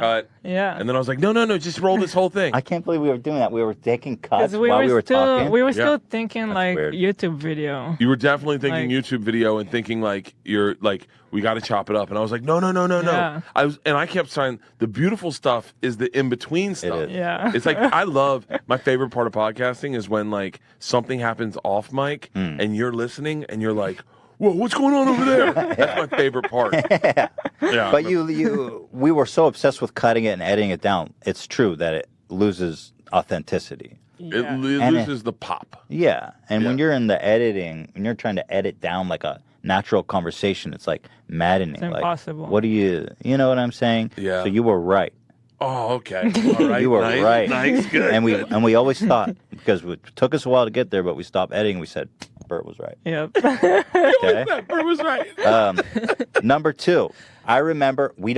cut. Yeah. And then I was like, no, just roll this whole thing. I can't believe we were doing that. We were taking cuts We while we were still, talking. We were still thinking That's like weird. YouTube video. You were definitely thinking Like- YouTube video and thinking like you're like we got to chop it up. And I was like, no. Yeah. I kept saying the beautiful stuff is the in between stuff. is. Yeah. It's like I love my favorite part of podcasting is when like something happens off mic and you're listening and you're like, whoa, what's going on over there? That's my favorite part. Yeah. But we were so obsessed with cutting it and editing it down. It's true that it loses authenticity. It Yeah. loses the pop. Yeah, and when Yeah. you're in the editing, when you're trying to edit down like a natural conversation, it's like maddening. It's like, impossible. what do you know what I'm saying? Yeah. So you were right. Oh, okay. All right. You were nice, right. Nice, good. And we always thought, because it took us a while to get there, but we stopped editing. We said, Bert was right. Yep. Okay. Bert was right. Number 2, I remember we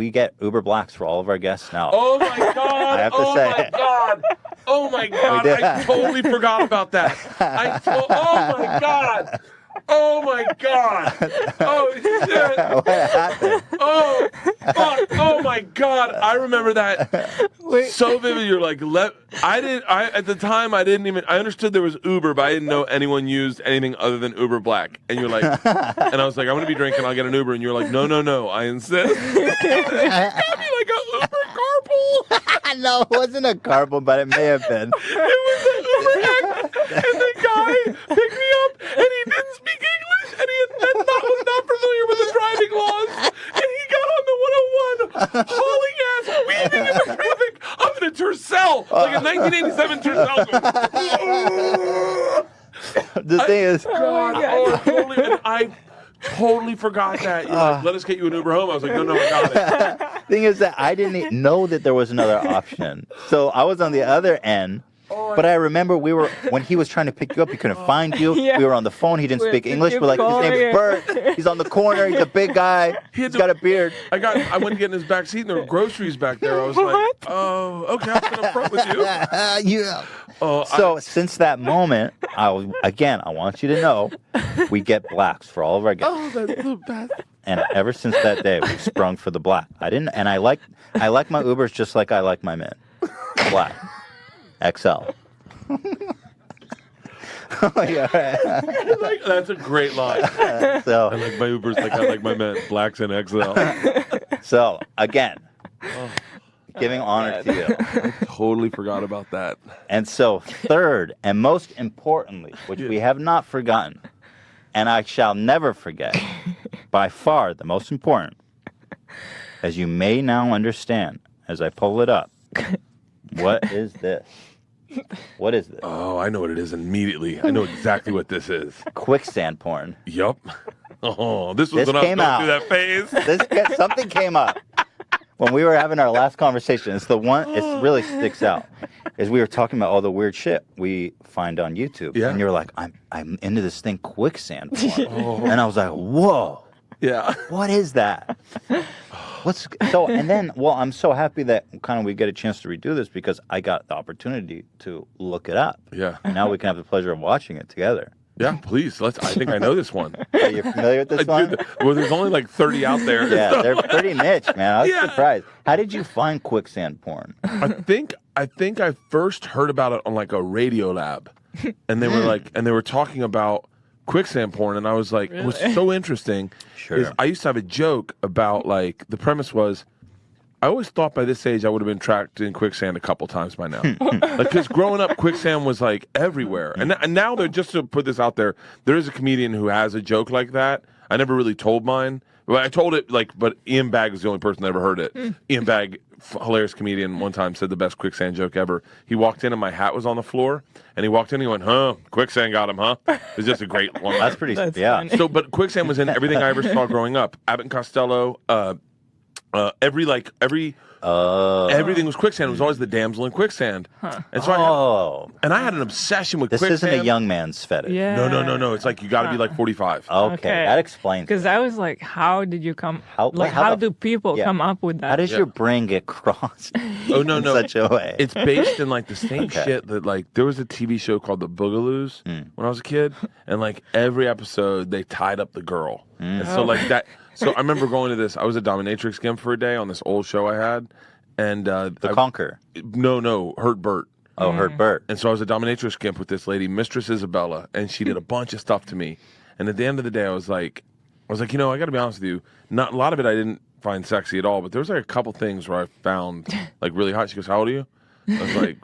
get Uber Blacks for all of our guests now. Oh my God! I have to say. My God! Oh my God! did. I totally forgot about that. Oh my God! Oh my God! Oh shit! What happened? Oh fuck! Oh my God! I remember that so vividly. You're like, at the time I didn't even. I understood there was Uber, but I didn't know anyone used anything other than Uber Black. And you're like, and I was like, I'm gonna be drinking. I'll get an Uber. And you're like, no. I insist. It's gotta be like a Uber carpool. No, it wasn't a carpool, but it may have been. It was an Uber X, and the guy picked me up, and he didn't speak English, and he was not familiar with the driving laws, and he got on the 101, hauling ass, weaving in the traffic up in a Tercel, like a 1987 Tercel. The thing is, I totally forgot that. You're like, let us get you an Uber home. I was like, no, I got it. thing is that I didn't know that there was another option. So I was on the other end. But I remember when he was trying to pick you up, he couldn't find you. Yeah. We were on the phone. He didn't We speak had to English. keep We're like, his calling name's it. Bert. He's on the corner. He's a big guy. He's got a beard. I went to get in his back seat, and there were groceries back there. I was like, oh, okay, I'll sit up front with you. Yeah. Oh, So since that moment, I want you to know, we get Blacks for all of our guests. Oh, that's the best. And ever since that day, we've sprung for the Black. I like my Ubers just like I like my men. Black. XL. Oh, yeah, right. That's a great line. So, I like my Ubers like I like my men, Blacks and XL. so again, giving honor to you. Totally forgot about that. And so, third, and most importantly, which we have not forgotten, and I shall never forget, by far the most important, as you may now understand as I pull it up, what is this? What is this? Oh, I know what it is immediately. I know exactly what this is. Quicksand porn. Yup. Oh, this was This when I was came going out. through that phase. Something came up when we were having our last conversation. It's the one. It really sticks out. Is we were talking about all the weird shit we find on YouTube, Yeah. and you're like, I'm into this thing, quicksand porn, and I was like, whoa, Yeah. what is that? And then I'm so happy that kind of we get a chance to redo this because I got the opportunity to look it up. Yeah. And now we can have the pleasure of watching it together. Yeah, please. I think I know this one. Are you familiar with this one? Well, there's only like 30 out there. Yeah, they're pretty niche, man. I was Yeah. surprised. How did you find quicksand porn? I think I first heard about it on like a Radio Lab, and they were talking about quicksand porn, and I was like, it was so interesting. Sure. Is I used to have a joke about like the premise was, I always thought by this age I would have been trapped in quicksand a couple times by now, because growing up quicksand was like everywhere, and now they're just to put this out there. There is a comedian who has a joke like that. I never really told mine. Well, I told it but Ian Bagg was the only person that ever heard it. Ian Bagg, hilarious comedian, one time said the best quicksand joke ever. He walked in and my hat was on the floor, and he walked in and he went, "Huh, quicksand got him, huh?" It's just a great one. That's pretty. That's yeah. funny. So, but quicksand was in everything I ever saw growing up. Abbott and Costello, everything was quicksand. It was always the damsel in quicksand. And so I had an obsession with This quicksand. isn't a young man's fetish. Yeah. No. It's like you got to be like 45. Okay, that explains. Because I was like, how did you come? How do people come up with that? How does your brain get crossed Oh no. in such a way? It's based in like the same shit that like there was a TV show called The Boogaloos when I was a kid, and like every episode they tied up the girl, and so like that. So I remember going to this. I was a dominatrix gimp for a day on this old show I had, and The Conquer. no, Hurt Bert. Oh, Hurt Bert. And so I was a dominatrix gimp with this lady, Mistress Isabella, and she did a bunch of stuff to me. And at the end of the day, I was like, I got to be honest with you. Not a lot of it I didn't find sexy at all, but there was like a couple things where I found like really hot. She goes, "How old are you?" I was like,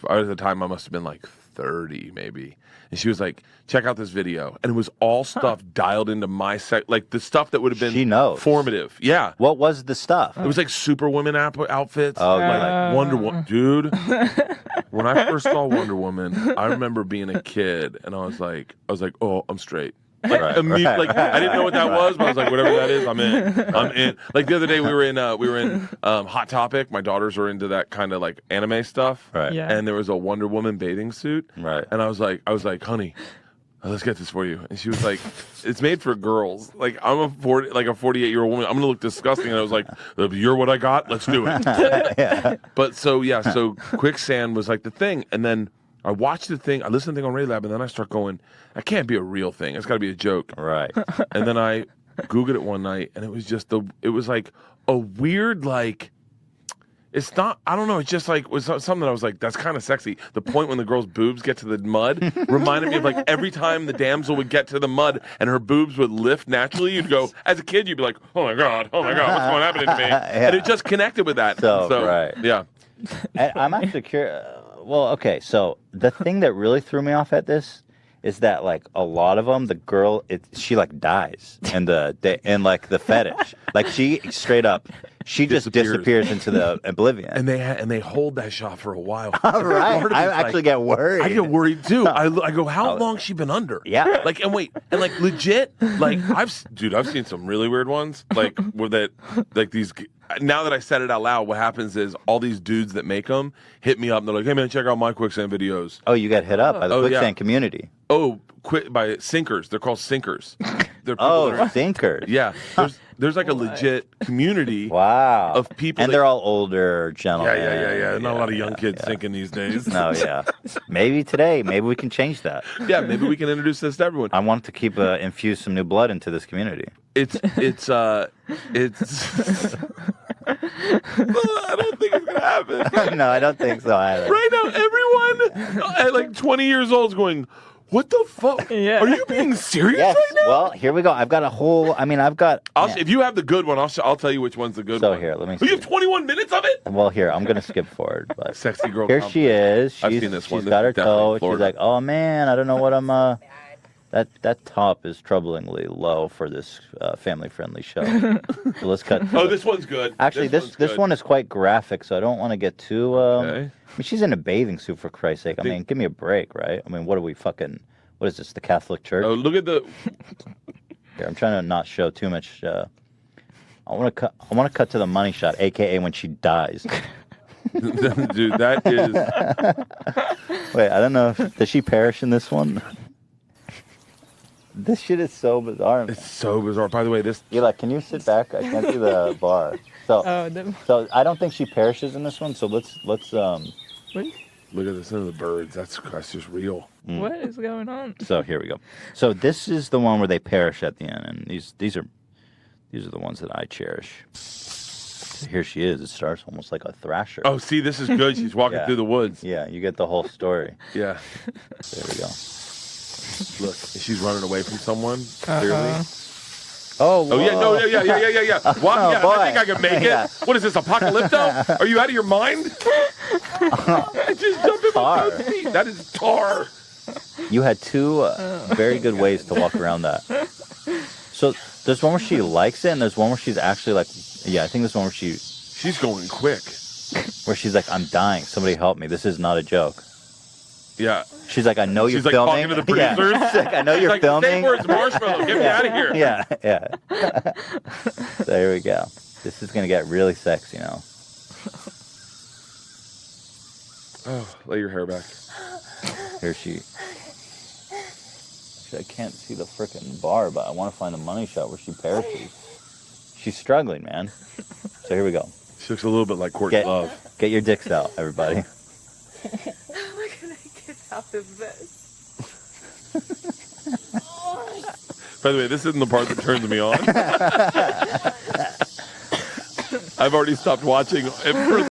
at the time I must have been like 30 maybe. And she was like, "Check out this video," and it was all stuff dialed into my like the stuff that would have been She knows. formative. Yeah. What was the stuff? It was like Superwoman outfits. Oh, like Wonder Woman. Dude, when I first saw Wonder Woman, I remember being a kid and I was like, "Oh, I'm straight." Like, Right. like I didn't know what that was, but I was like, whatever that is, I'm in. I'm in. Like the other day, we were in Hot Topic. My daughters were into that kind of like anime stuff, Right. Yeah. and there was a Wonder Woman bathing suit, Right. and I was like, honey, let's get this for you. And she was like, it's made for girls. Like I'm a 48-year-old woman. I'm gonna look disgusting. And I was like, you're what I got. Let's do it. Yeah. But so quicksand was like the thing, and then I watched the thing. I listened to the thing on Radiolab, and then I start going, that can't be a real thing. It's got to be a joke. Right. And then I Googled it one night, and it was like a weird like. It's not. I don't know. It's just like it was something that I was like, that's kind of sexy. The point when the girl's boobs get to the mud reminded me of like every time the damsel would get to the mud and her boobs would lift naturally. You'd go as a kid. You'd be like, oh my god, what's going happening to me? Yeah. And it just connected with that. So, right. Yeah. And I'm actually curious. Well, okay. So the thing that really threw me off at this is that like a lot of them, the girl, she like dies in like the fetish. Like she straight up, she just disappears into the oblivion. And they hold that shot for a while. All right. Part of I it's actually like, get worried. I get worried too. I go, how long has she been under? Yeah. Like, and wait, and like legit, like I've seen some really weird ones. Like where that, like these. Now that I said it out loud, what happens is all these dudes that make them hit me up and they're like, "Hey man, check out my quicksand videos." Oh, you got hit up by the quicksand yeah. community. Oh, by sinkers. They're called sinkers. They're people that are, thinkers. yeah. There's like a legit community. Wow. Of people, and they're all older gentlemen. Yeah. Not a lot of young kids sinking these days. No, yeah. Maybe today, maybe we can change that. Yeah, maybe we can introduce this to everyone. I want to keep infuse some new blood into this community. It's well, I don't think it's gonna happen. No, I don't think so either. Right now, everyone at like 20 years old is going, "What the fuck? Yeah. Are you being serious Yes. right now?" Well, here we go. I've got a whole. I mean, I've got. If you have the good one, I'll tell you which one's the good one. So here, let me Oh, you see. have 21 minutes of it. Well, here I'm gonna skip forward, but Sexy girl. here she is. I've seen this one. She's This got is her definitely toe. She's Florida. like, "Oh man, I don't know what I'm." That top is troublingly low for this family-friendly show. So let's cut. Oh, this one's good. Actually, one's this good. one is quite graphic, so I don't want to get too. Okay. I mean, she's in a bathing suit for Christ's sake. I mean, give me a break, right? I mean, what are we fucking? What is this? The Catholic Church? Oh, look at the. Here, I'm trying to not show too much. I want to cut to the money shot, aka when she dies. Dude, that is. Wait, I don't know. Does she perish in this one? This shit is so bizarre. Man. It's so bizarre. By the way, this. Eli, can you sit back? I can't see the bar. So, so I don't think she perishes in this one. So let's. What? Look at this. Look at the birds. That's just real. What is going on? So here we go. So this is the one where they perish at the end, and these are the ones that I cherish. Here she is. It starts almost like a thrasher. Oh, see, this is good. She's walking through the woods. Yeah, you get the whole story. Yeah. There we go. Look, she's running away from someone. Clearly. Oh, Oh yeah, no, yeah. What? Oh, Yeah, boy. I think I can make Yeah. it. What is this, Apocalypto? Are you out of your mind? I just jumped in Tar. my feet. That is tar. You had two very good ways to walk around that. So there's one where she likes it, and there's one where she's actually like, yeah, I think there's one where She's going quick. she's like, I'm dying. Somebody help me. This is not a joke. Yeah. She's like, I know you're She's like filming. talking to the Yeah. producers. She's like, I know you're Like, filming. say words, marshmallow. Get me out of here. Yeah. So there we go. This is gonna get really sexy now. Oh, lay your hair back. Here she. I can't see the frickin' bar, but I want to find the money shot where she perishes. She's struggling, man. So here we go. She looks a little bit like Courtney Love. Get your dicks out, everybody. How am I gonna get out of this? By the way, this isn't the part that turns me on. I've already stopped watching.